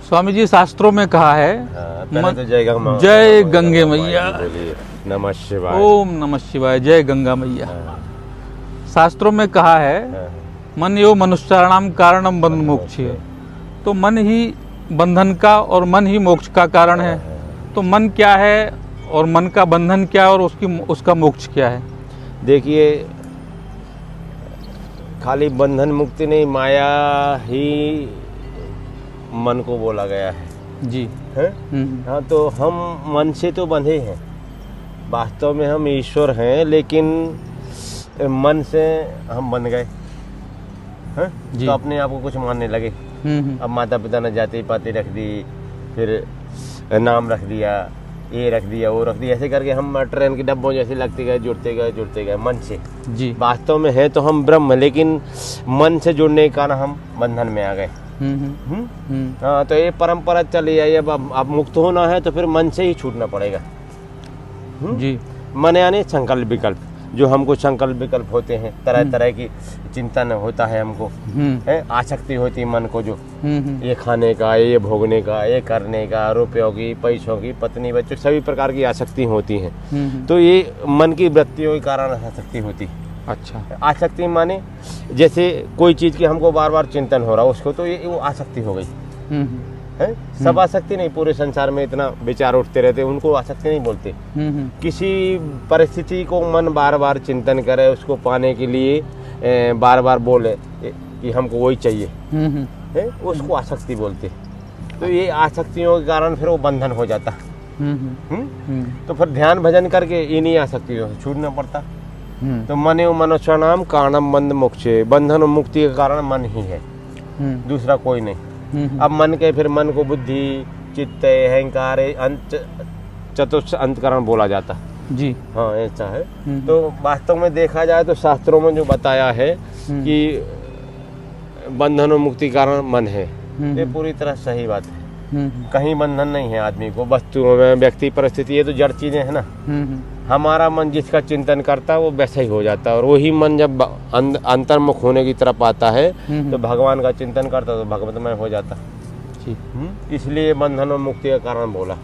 स्वामी जी शास्त्रों में कहा है, पहले तो जय गंगे मैया, नमः शिवाय, ओम नमः शिवाय, जय गंगा मैया। शास्त्रों में कहा है मन यो मनुष्याणाम कारणम बंध मोक्ष है। तो मन ही बंधन का और मन ही मोक्ष का कारण है। तो मन क्या है और मन का बंधन क्या है और उसका मोक्ष क्या है? देखिए, खाली बंधन मुक्ति नहीं, माया ही मन को बोला गया है जी है? हाँ, तो हम मन से तो बंधे हैं, वास्तव में हम ईश्वर हैं, लेकिन मन से हम बन गए हैं? तो अपने आप को कुछ मानने लगे। अब माता पिता ने जाति पाति रख दी, फिर नाम रख दिया, ये रख दिया, वो रख दिया, ऐसे करके हम ट्रेन के डब्बों जैसे लगते गए, जुड़ते गए मन से। जी वास्तव में है तो हम ब्रह्म, लेकिन मन से जुड़ने के कारण हम बंधन में आ गए। हाँ, तो ये परंपरा चली आई। अब मुक्त होना है तो फिर मन से ही छूटना पड़ेगा। जी मन यानी संकल्प विकल्प, जो हमको संकल्प विकल्प होते हैं, तरह तरह की चिंतन होता है हमको, है आसक्ति होती है मन को, जो ये खाने का, ये भोगने का, ये करने का, रुपयों की, पैसों की, पत्नी बच्चों, सभी प्रकार की आसक्ति होती हैं। तो ये मन की वृत्तियों के कारण आसक्ति होती है। अच्छा, आसक्ति माने जैसे कोई चीज की हमको बार बार चिंतन हो रहा है उसको, तो ये वो आसक्ति हो गई है। सब आसक्ति नहीं, पूरे संसार में इतना विचार उठते रहते, उनको आसक्ति नहीं बोलते। किसी परिस्थिति को मन बार बार चिंतन करे, उसको पाने के लिए बार बार बोले कि हमको वही चाहिए है, उसको आसक्ति बोलते। तो ये आसक्तियों के कारण फिर वो बंधन हो जाता। तो फिर ध्यान भजन करके इन्हीं आसक्तियों से छूटना पड़ता। तो मन एवं मनुष्य नाम कारणम बंध मोक्ष, बंधन और मुक्ति का कारण मन ही है, दूसरा कोई नहीं। अब मन के फिर मन को बुद्धि, चित्त, अहंकार, चतुर्थ अंतकरण बोला जाता। जी हाँ, ऐसा है। तो वास्तव में देखा जाए तो शास्त्रों में जो बताया है कि बंधन और मुक्ति कारण मन है, ये पूरी तरह सही बात है। कहीं बंधन नहीं है आदमी को, वस्तुओं में, व्यक्ति, परिस्थिति, ये तो जड़ चीजें है ना। हमारा मन जिसका चिंतन करता है वो वैसा ही हो जाता है, और वही मन जब अंतर्मुख होने की तरफ आता है तो भगवान का चिंतन करता है तो भगवतमय हो जाता। इसलिए बंधन और मुक्ति का कारण बोला।